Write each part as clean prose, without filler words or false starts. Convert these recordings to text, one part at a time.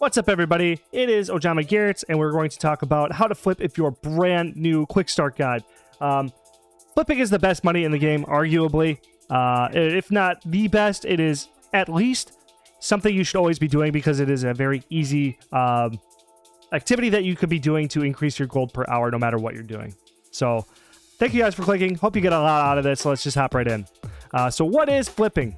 What's up, everybody? It is Ojama Garrett, and we're going to talk about how to flip if you're brand new quick start guide. Flipping is the best money in the game, arguably. If not the best, it is at least something you should always be doing because it is a very easy activity that you could be doing to increase your gold per hour no matter what you're doing. So thank you guys for clicking. Hope you get a lot out of this. So let's just hop right in. So what is flipping?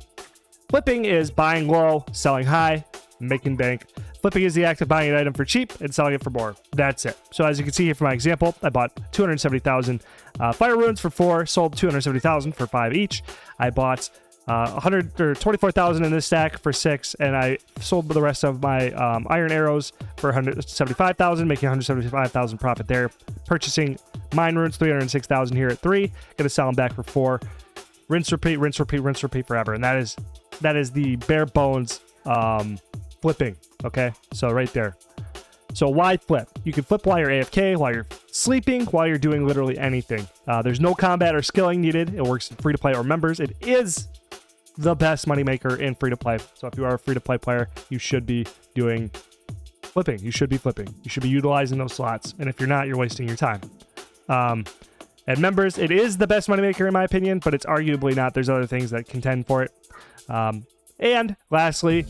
Flipping is buying low, selling high, making bank. Flipping is the act of buying an item for cheap and selling it for more. That's it. So as you can see here from my example, I bought 270,000 fire runes for 4, sold 270,000 for 5 each. I bought 24,000 in this stack for 6, and I sold the rest of my iron arrows for 175,000, making 175,000 profit there. Purchasing mine runes, 306,000 here at 3. Gonna sell them back for 4. Rinse, repeat, rinse, repeat, rinse, repeat forever. And that is the bare bones flipping. Okay, so right there. So why flip? You can flip while you're AFK, while you're sleeping, while you're doing literally anything. There's no combat or skilling needed. It works in free-to-play or members. It is the best moneymaker in free-to-play. So if you are a free-to-play player, you should be doing flipping. You should be flipping. You should be utilizing those slots. And if you're not, you're wasting your time. At members, it is the best moneymaker in my opinion, but it's arguably not. There's other things that contend for it. And lastly,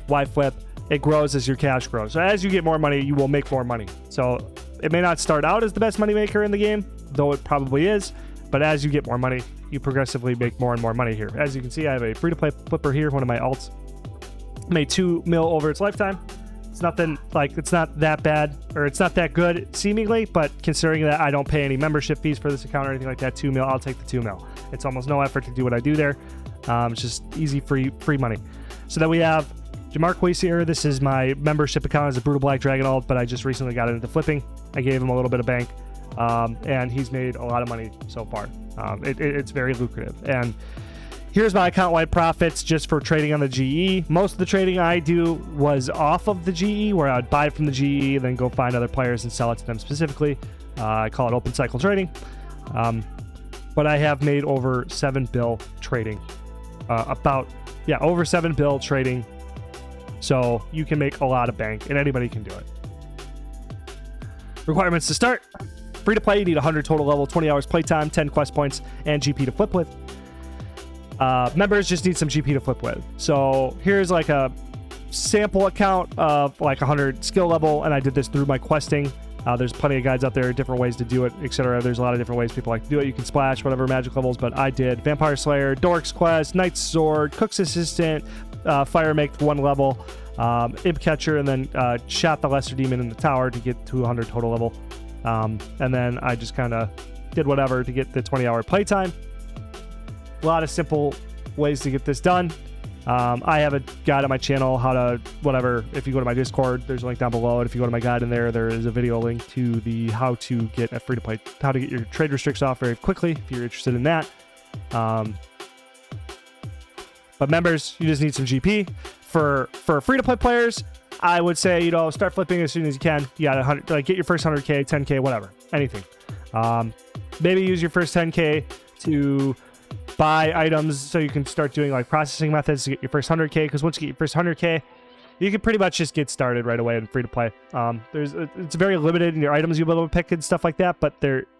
why flip? It grows as your cash grows. So as you get more money, you will make more money. So it may not start out as the best moneymaker in the game, though it probably is. But as you get more money, you progressively make more and more money here. As you can see, I have a free-to-play flipper here, one of my alts. Made 2 mil over its lifetime. It's nothing like, it's not that bad, or it's not that good seemingly, but considering that I don't pay any membership fees for this account or anything like that, 2 mil, I'll take the 2 mil. It's almost no effort to do what I do there. It's just easy, free money. So then we have Jamarquise here. This is my membership account as a Brutal Black Dragon alt, but I just recently got into flipping. I gave him a little bit of bank, and he's made a lot of money so far. It's very lucrative. And here's my account-wide profits just for trading on the GE. Most of the trading I do was off of the GE, where I'd buy from the GE, then go find other players and sell it to them specifically. I call it open cycle trading. But I have made over 7 bill trading. Over 7 bill trading. So you can make a lot of bank, and anybody can do it. Requirements to start. Free to play, you need 100 total level, 20 hours playtime, 10 quest points, and GP to flip with. Members just need some GP to flip with. So here's like a sample account of like 100 skill level, and I did this through my questing. There's plenty of guides out there, different ways to do it, etc. There's a lot of different ways people like to do it. You can splash, whatever magic levels, but I did Vampire Slayer, Dork's Quest, Knight's Sword, Cook's Assistant, Fire Make 1 level, Imp Catcher, and then shot the Lesser Demon in the tower to get to 100 total level. And then I just kind of did whatever to get the 20-hour playtime. A lot of simple ways to get this done. I have a guide on my channel, how to whatever. If you go to my Discord, there's a link down below. And if you go to my guide in there, there is a video link to the how to get a free-to-play, how to get your trade restricts off very quickly if you're interested in that. But members, you just need some GP. For free-to-play players, I would say, start flipping as soon as you can. You got 100, like get your first 100K, 10K, whatever, anything. Maybe use your first 10K to buy items so you can start doing like processing methods to get your first 100K, because once you get your first 100K, you can pretty much just get started right away in free to play. It's very limited in your items you'll be able to pick and stuff like that, but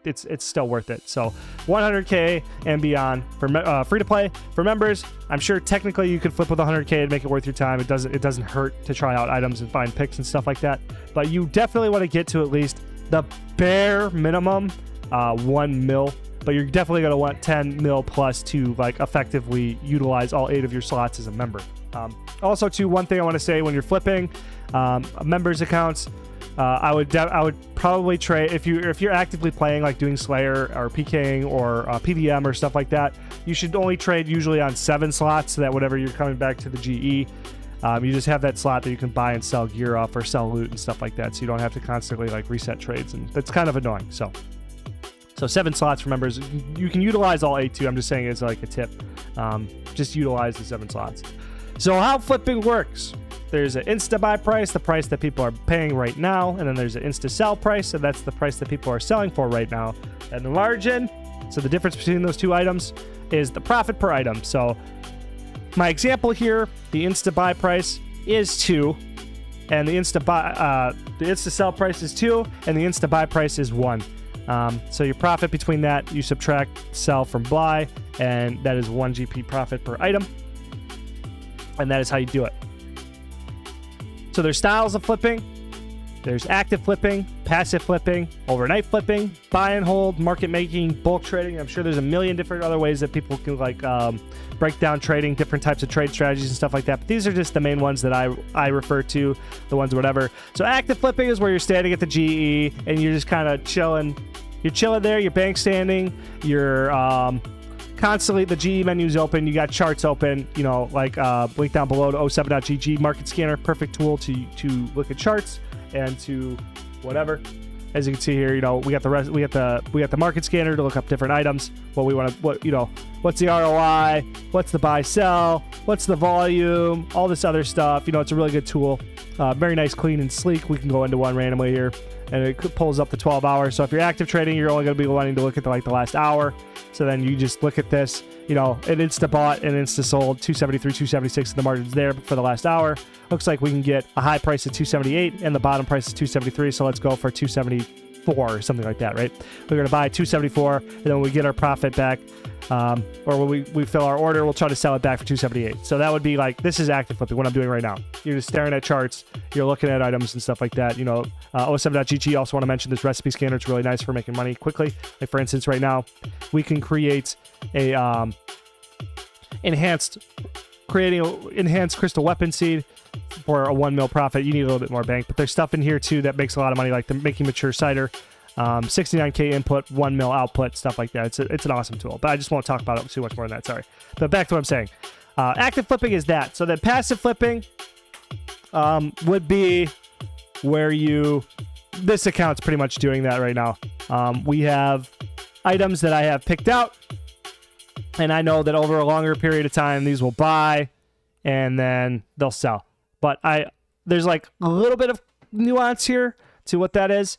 it's still worth it. So 100K and beyond for free to play. For members, I'm sure technically you could flip with 100K to make it worth your time. It doesn't hurt to try out items and find picks and stuff like that, but you definitely want to get to at least the bare minimum 1 mil. But you're definitely going to want 10 mil plus to like effectively utilize all 8 of your slots as a member. Also, too, one thing I want to say when you're flipping members accounts, I would probably trade if you're actively playing, like doing Slayer or PKing or PVM or stuff like that. You should only trade usually on 7 slots, so that whenever you're coming back to the GE, you just have that slot that you can buy and sell gear off or sell loot and stuff like that, so you don't have to constantly like reset trades, and that's kind of annoying. So 7 slots for members. You can utilize all 8 too. I'm just saying it's like a tip. Just utilize the 7 slots. So how flipping works. There's an insta buy price, the price that people are paying right now. And then there's an insta sell price. So that's the price that people are selling for right now. And the margin. So the difference between those 2 items is the profit per item. So my example here, the insta buy price is 2. and the insta sell price is 2, and the insta buy price is 1. So your profit between that, you subtract sell from buy, and that is 1 GP profit per item. And that is how you do it. So there's styles of flipping. There's active flipping, passive flipping, overnight flipping, buy and hold, market making, bulk trading. I'm sure there's a million different other ways that people can like break down trading, different types of trade strategies and stuff like that. But these are just the main ones that I refer to, the ones whatever. So active flipping is where you're standing at the GE and you're just kind of chilling. You're chilling there, your bank standing, you're constantly, the GE menu's open, you got charts open, you know, like link down below to 07.gg market scanner, perfect tool to look at charts and to whatever. As you can see here, you know, we got the market scanner to look up different items, what we want to, you know, what's the ROI, what's the buy sell, what's the volume, all this other stuff. You know, it's a really good tool. Very nice, clean and sleek. We can go into one randomly here, and it pulls up the 12 hours. So if you're active trading, you're only going to be wanting to look at the last hour. So then you just look at this, you know, an insta bought and insta sold, 273, 276, and the margin's there for the last hour. Looks like we can get a high price of 278 and the bottom price is 273. So let's go for 274 or something like that, right? We're going to buy 274, and then when we get our profit back, or when we fill our order, we'll try to sell it back for 278. So that would be like, this is active flipping, what I'm doing right now. You're just staring at charts, you're looking at items and stuff like that. You know, OSRS.gg, also want to mention this recipe scanner. It's really nice for making money quickly. Like for instance, right now, we can create a enhanced crystal weapon seed for a 1 mil profit. You need a little bit more bank, but there's stuff in here too that makes a lot of money, like the making mature cider. 69k input, 1 mil output, stuff like that. It's an awesome tool, but I just won't talk about it too much more than that. Sorry. But back to what I'm saying. Active flipping is that. So then passive flipping would be where this account's pretty much doing that right now. We have items that I have picked out, and I know that over a longer period of time, these will buy and then they'll sell. But there's like a little bit of nuance here to what that is.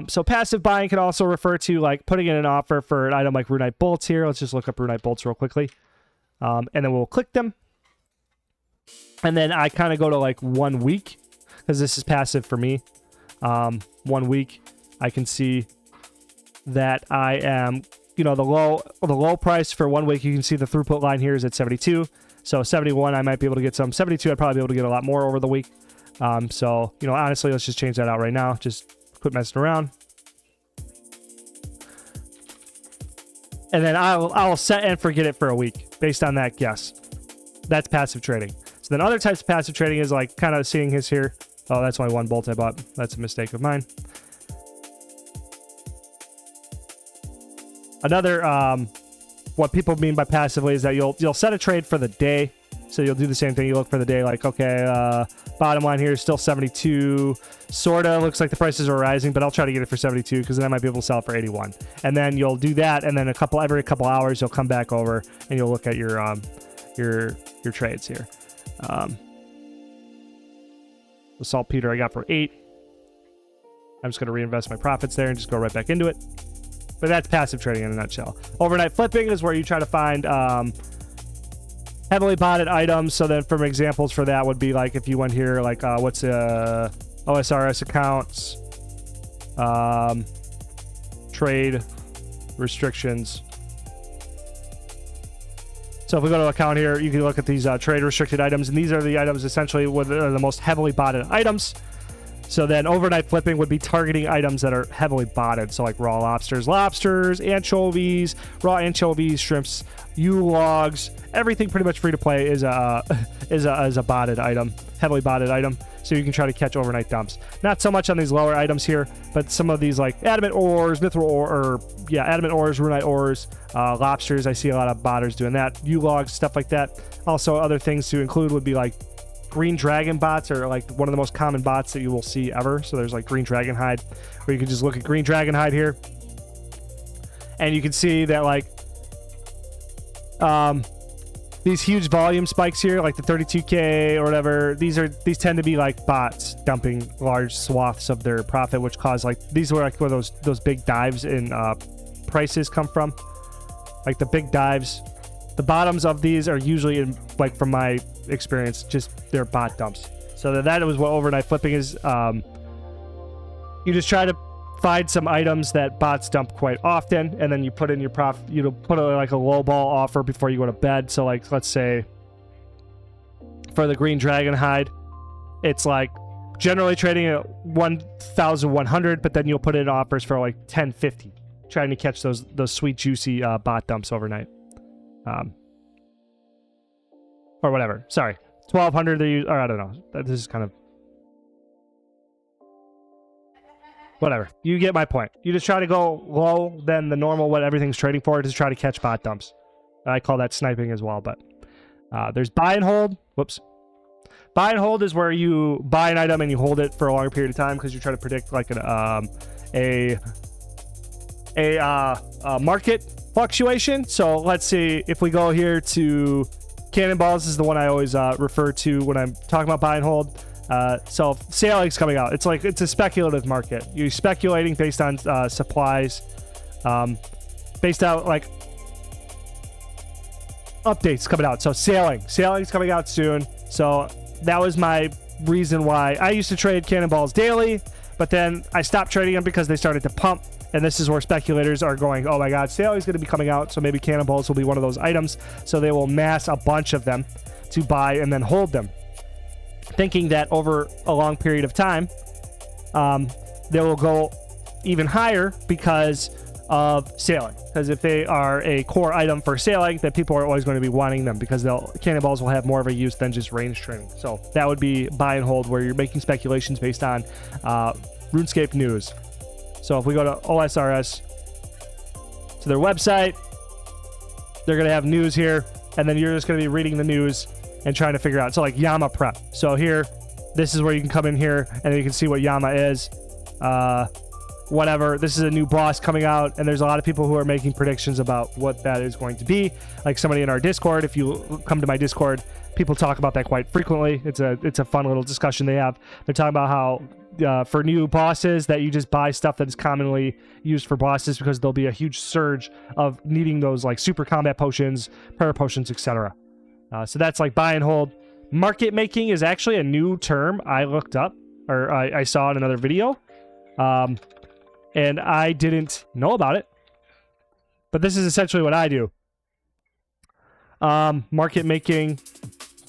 So passive buying can also refer to like putting in an offer for an item like Runite bolts here. Let's just look up Runite bolts real quickly. And then we'll click them. And then I kind of go to like 1 week because this is passive for me. 1 week, I can see that I am, you know, the low price for 1 week. You can see the throughput line here is at 72. So 71, I might be able to get some. 72, I'd probably be able to get a lot more over the week. So, you know, honestly, let's just change that out right now. Just quit messing around. And then I'll set and forget it for a week based on that guess. That's passive trading. So then other types of passive trading is like kind of seeing his here. Oh, that's only 1 bolt I bought. That's a mistake of mine. Another, what people mean by passively is that you'll set a trade for the day. So you'll do the same thing. You look for the day like, okay, bottom line here is still 72. Sort of looks like the prices are rising, but I'll try to get it for 72 because then I might be able to sell it for 81. And then you'll do that, and then every couple hours you'll come back over and you'll look at your trades here. The saltpeter I got for 8. I'm just going to reinvest my profits there and just go right back into it. But that's passive trading in a nutshell. Overnight flipping is where you try to find heavily botted items. So then from examples for that would be like if you went here, like what's OSRS accounts, trade restrictions. So if we go to account here, you can look at these trade restricted items, and these are the items essentially what are the most heavily botted items. So then overnight flipping would be targeting items that are heavily botted. So like raw lobsters, anchovies, raw anchovies, shrimps, logs, everything pretty much free to play is a botted item, heavily botted item. So you can try to catch overnight dumps. Not so much on these lower items here, but some of these like adamant ores, adamant ores, runite ores, lobsters. I see a lot of botters doing that. logs, stuff like that. Also other things to include would be like green dragon bots are like one of the most common bots that you will see ever. So there's like green dragon hide, where you can just look at green dragon hide here, and you can see that like these huge volume spikes here, like the 32k or whatever. These tend to be like bots dumping large swaths of their profit, which cause like these were like where those big dives in prices come from. Like the big dives, the bottoms of these are usually in, like from my experience, just they're bot dumps. So that was what overnight flipping is. You just try to find some items that bots dump quite often, and then you put in your profit. You put like a low ball offer before you go to bed. So like, let's say for the green dragon hide, it's like generally trading at 1,100, but then you'll put in offers for like 1050, trying to catch those sweet juicy bot dumps overnight, or whatever. Sorry, 1,200 they use, or I don't know. This is kind of whatever. You get my point. You just try to go low than the normal what everything's trading for to try to catch bot dumps. I call that sniping as well. But there's buy and hold. Whoops. Buy and hold is where you buy an item and you hold it for a longer period of time because you try to predict like a market fluctuation. So let's see if we go here to cannonballs. This is the one I always refer to when I'm talking about buy and hold. So sailing's coming out. It's a speculative market. You're speculating based on supplies, based out like updates coming out. So sailing's coming out soon. So that was my reason why I used to trade cannonballs daily, but then I stopped trading them because they started to pump. And this is where speculators are going, oh my god, sailing's going to be coming out, so maybe cannonballs will be one of those items. So they will mass a bunch of them to buy and then hold them, thinking that over a long period of time, they will go even higher because of sailing. Because if they are a core item for sailing, then people are always going to be wanting them because cannonballs will have more of a use than just range training. So that would be buy and hold, where you're making speculations based on RuneScape news. So if we go to OSRS, to their website, they're going to have news here, and then you're just going to be reading the news and trying to figure out. So like Yama prep. So here, this is where you can come in here and you can see what Yama is. Whatever. This is a new boss coming out, and there's a lot of people who are making predictions about what that is going to be. Like somebody in our Discord, if you come to my Discord, people talk about that quite frequently. It's a fun little discussion they have. They're talking about how for new bosses that you just buy stuff that is commonly used for bosses because there'll be a huge surge of needing those like super combat potions, prayer potions, etc. So that's like buy and hold. Market making is actually a new term I looked up, or I saw in another video. And I didn't know about it. But this is essentially what I do. Market making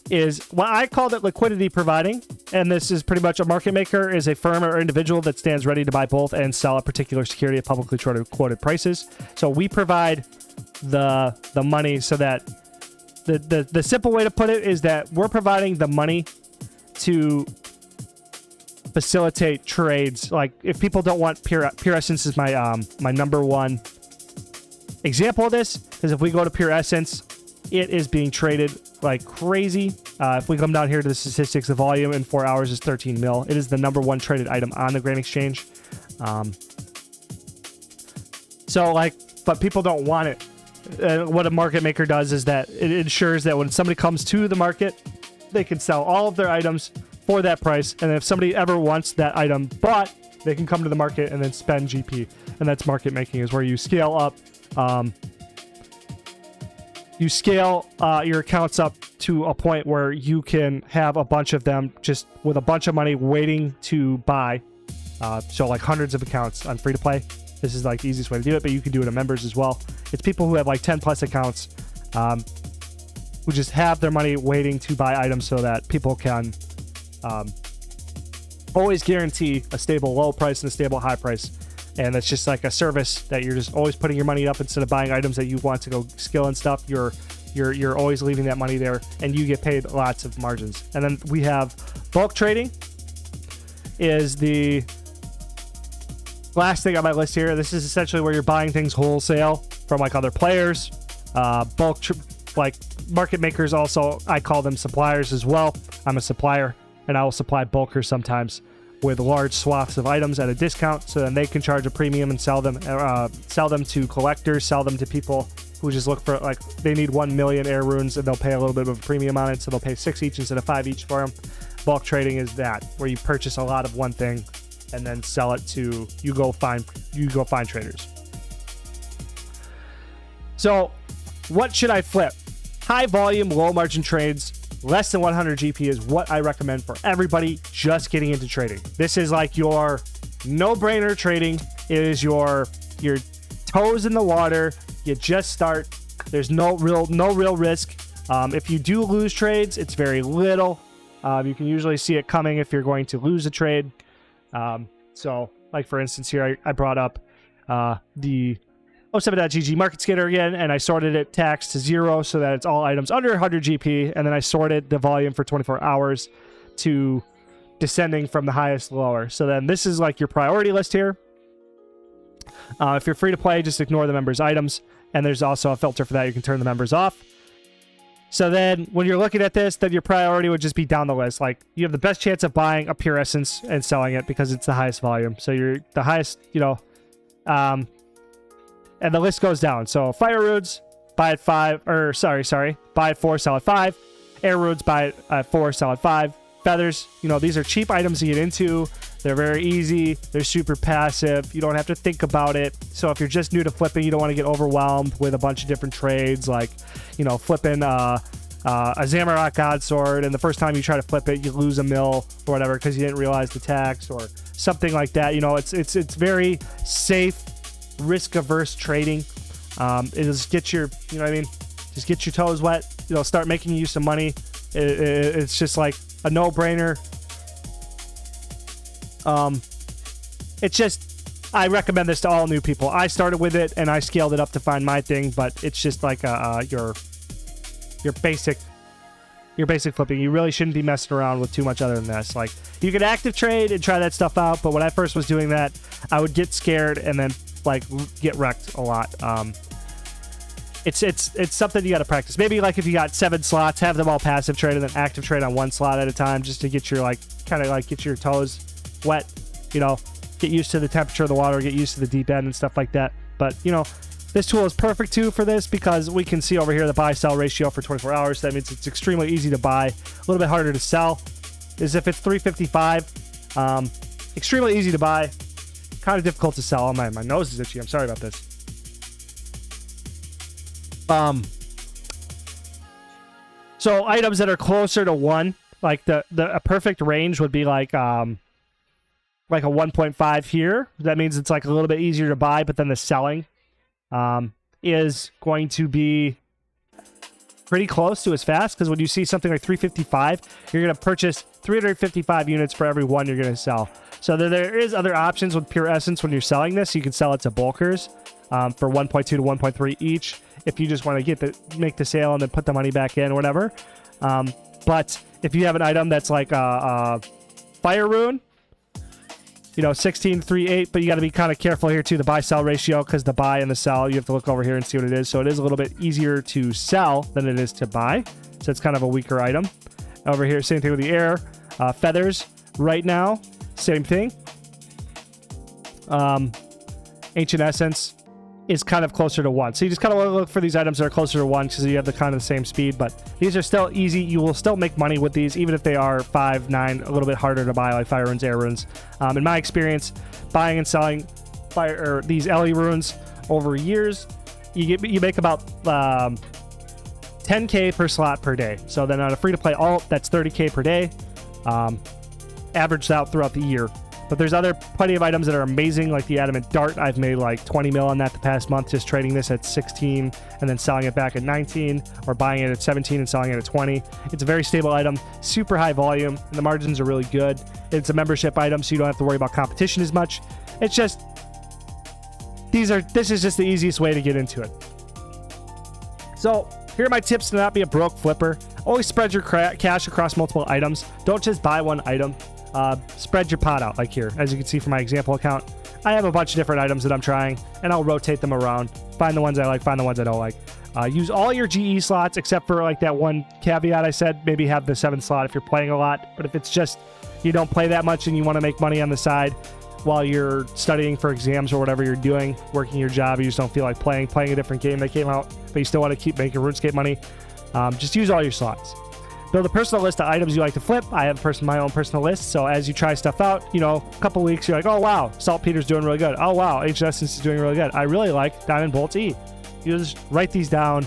is, well, I called it liquidity providing. And this is pretty much a market maker is a firm or individual that stands ready to buy both and sell a particular security at publicly quoted prices. So we provide the money so that the simple way to put it is that we're providing the money to facilitate trades. Like if people don't want Pure Essence is my my number one example of this, because if we go to Pure Essence, it is being traded like crazy. If we come down here to the statistics, the volume in 4 hours is 13 mil. It is the number one traded item on the Grand Exchange. So like, but people don't want it. What a market maker does is that it ensures that when somebody comes to the market, they can sell all of their items for that price, and if somebody ever wants that item bought, they can come to the market and then spend GP. And that's market making, is where you scale up, you scale your accounts up to a point where you can have a bunch of them just with a bunch of money waiting to buy. So like hundreds of accounts on free to play. This is like the easiest way to do it, but you can do it on members as well. It's people who have like 10 plus accounts who just have their money waiting to buy items so that people can always guarantee a stable low price and a stable high price. And it's just like a service that you're just always putting your money up instead of buying items that you want to go skill and stuff. You're always leaving that money there, and you get paid lots of margins. And then we have bulk trading is the last thing on my list here. This is essentially where you're buying things wholesale from like other players. Like market makers also, I call them suppliers as well. I'm a supplier, and I will supply bulkers sometimes with large swaths of items at a discount, so then they can charge a premium and sell them to collectors, sell them to people who just look for, like, they need 1 million air runes, and they'll pay a little bit of a premium on it, so they'll pay 6 each instead of 5 each for them. Bulk trading is that, where you purchase a lot of one thing and then sell it to, you go find traders. So what should I flip? High volume, low margin trades less than 100 GP is what I recommend for everybody just getting into trading. This is like your no-brainer trading. It is your toes in the water. You just start. There's no real risk. If you do lose trades, it's very little. You can usually see it coming if you're going to lose a trade. So, like for instance, here I brought up the 07.gg market scanner again, and I sorted it tax to 0 so that it's all items under 100 GP, and then I sorted the volume for 24 hours to descending from the highest to lower. So then this is like your priority list here. If you're free to play, just ignore the members' items, and there's also a filter for that. You can turn the members off. So then when you're looking at this, then your priority would just be down the list. Like, you have the best chance of buying a Pure Essence and selling it because it's the highest volume. So you're the highest, and the list goes down. So Fire Rudes, buy at 5, or sorry, buy at 4, sell at 5. Air Rudes, buy at 4, sell at 5. Feathers, these are cheap items to get into. They're very easy. They're super passive. You don't have to think about it. So if you're just new to flipping, you don't want to get overwhelmed with a bunch of different trades, like, flipping a Zamorak Godsword, and the first time you try to flip it, you lose a mil or whatever because you didn't realize the tax or something like that. It's very safe, risk-averse trading. It just get your, just get your toes wet. Start making you some money. It's just like a no-brainer. It's just, I recommend this to all new people. I started with it and I scaled it up to find my thing, but it's just like your basic flipping. You really shouldn't be messing around with too much other than this. Like, you can active trade and try that stuff out, but when I first was doing that, I would get scared and then like get wrecked a lot. It's something you got to practice. Maybe like if you got 7 slots, have them all passive trade and then active trade on 1 slot at a time, just to get your get your toes wet, get used to the temperature of the water, get used to the deep end and stuff like that. But this tool is perfect too for this because we can see over here the buy sell ratio for 24 hours. That means it's extremely easy to buy, a little bit harder to sell. Is if it's 355, extremely easy to buy, kind of difficult to sell. Oh, my nose is itchy. I'm sorry about this. So items that are closer to 1, like a perfect range would be like a 1.5 here. That means it's like a little bit easier to buy, but then the selling is going to be pretty close to as fast, because when you see something like 355, you're going to purchase 355 units for every 1 you're going to sell. So there is other options with Pure Essence when you're selling this. You can sell it to bulkers for 1.2 to 1.3 each if you just want to make the sale and then put the money back in or whatever. But if you have an item that's like a Fire Rune, 16.38, but you got to be kind of careful here too, the buy-sell ratio, because the buy and the sell, you have to look over here and see what it is. So it is a little bit easier to sell than it is to buy. So it's kind of a weaker item. Over here, same thing with the air. Feathers, right now, same thing. Ancient Essence is kind of closer to 1. So you just kind of want to look for these items that are closer to 1 because you have the kind of the same speed, but these are still easy. You will still make money with these, even if they are 5, 9, a little bit harder to buy, like Fire Runes, Air Runes. In my experience, buying and selling these LE runes over years, you make about 10K per slot per day. So then on a free-to-play alt, that's 30K per day, averaged out throughout the year. But there's plenty of items that are amazing, like the Adamant Dart. I've made like 20 mil on that the past month, just trading this at 16 and then selling it back at 19, or buying it at 17 and selling it at 20. It's a very stable item, super high volume, and the margins are really good. It's a membership item, so you don't have to worry about competition as much. It's just, this is just the easiest way to get into it. So here are my tips to not be a broke flipper. Always spread your cash across multiple items. Don't just buy one item. Spread your pot out, like here. As you can see from my example account, I have a bunch of different items that I'm trying, and I'll rotate them around. Find the ones I like, find the ones I don't like. Use all your GE slots, except for like that one caveat I said. Maybe have the 7th slot if you're playing a lot. But if it's just you don't play that much and you want to make money on the side while you're studying for exams or whatever you're doing, working your job, you just don't feel like playing a different game that came out, but you still want to keep making RuneScape money, just use all your slots. Build a personal list of items you like to flip. I have my own personal list, so as you try stuff out, a couple weeks, you're like, oh wow, Saltpeter's doing really good. Oh wow, Ancient Essence is doing really good. I really like Diamond Bolt E. You just write these down,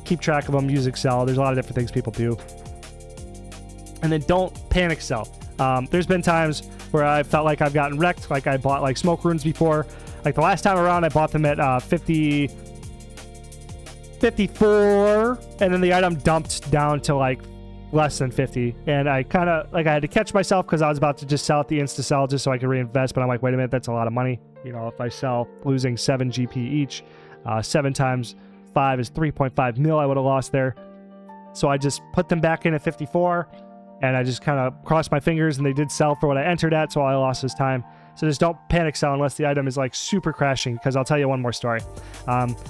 keep track of them, use Excel. There's a lot of different things people do. And then don't panic sell. There's been times where I felt like I've gotten wrecked, like I bought like smoke runes before. Like the last time around, I bought them at 54, and then the item dumped down to like less than 50, and I kind of like I had to catch myself because I was about to just sell at the insta sell just so I could reinvest, but I'm like, wait a minute, that's a lot of money. You know, if I sell losing 7 GP each, 7 times 5 is 3.5 mil I would have lost there. So I just put them back in at 54, and I just kind of crossed my fingers, and they did sell for what I entered at, so all I lost was time. So just don't panic sell unless the item is like super crashing, because I'll tell you one more story.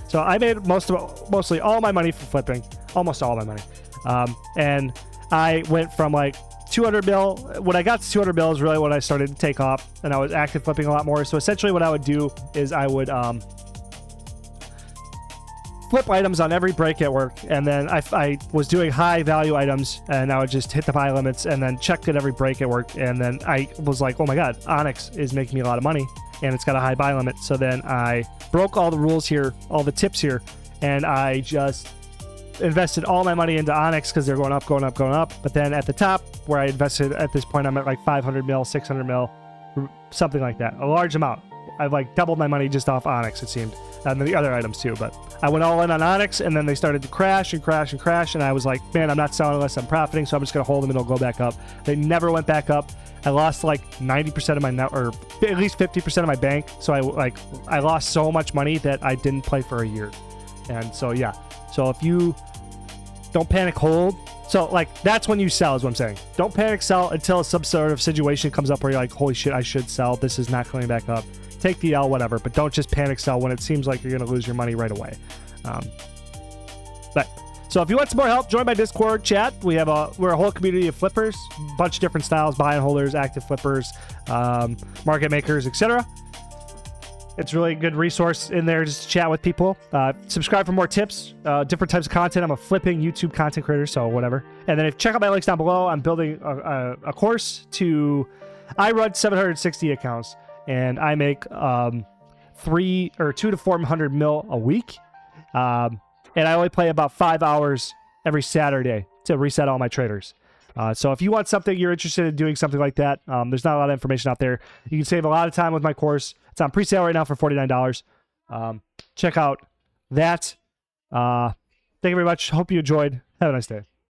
So I made mostly all my money from flipping, almost all my money. And I went from like 200 mil. When I got to 200 mil is really when I started to take off, and I was active flipping a lot more. So essentially what I would do is I would flip items on every break at work, and then I was doing high value items, and I would just hit the buy limits and then check at every break at work, and then I was like, oh my god, Onyx is making me a lot of money and it's got a high buy limit. So then I broke all the rules here, all the tips here, and I just invested all my money into Onyx because they're going up, going up, going up. But then at the top where I invested at this point, I'm at like 500 mil, 600 mil, something like that, a large amount. I've like doubled my money just off Onyx, it seemed, and the other items too. But I went all in on Onyx, and then they started to crash and crash and crash, and I was like, man, I'm not selling unless I'm profiting, so I'm just gonna hold them and it'll go back up. They never went back up. I lost like 90% of my net, or at least 50% of my bank. So I lost so much money that I didn't play for a year. And so yeah, so if you don't panic, hold. So like that's when you sell, is what I'm saying. Don't panic sell until some sort of situation comes up where you're like, holy shit, I should sell. This is not coming back up. Take the L, whatever, but don't just panic sell when it seems like you're going to lose your money right away. So if you want some more help, join my Discord chat. We're a whole community of flippers, a bunch of different styles, buy and holders, active flippers, market makers, etc. It's really a good resource in there just to chat with people. Subscribe for more tips, different types of content. I'm a flipping YouTube content creator, so whatever. And then check out my links down below. I'm building a course I run 760 accounts, and I make 200 to 400 mil a week. And I only play about 5 hours every Saturday to reset all my traders. So if you want something, you're interested in doing something like that, there's not a lot of information out there. You can save a lot of time with my course. It's on pre-sale right now for $49. Check out that. Thank you very much. Hope you enjoyed. Have a nice day.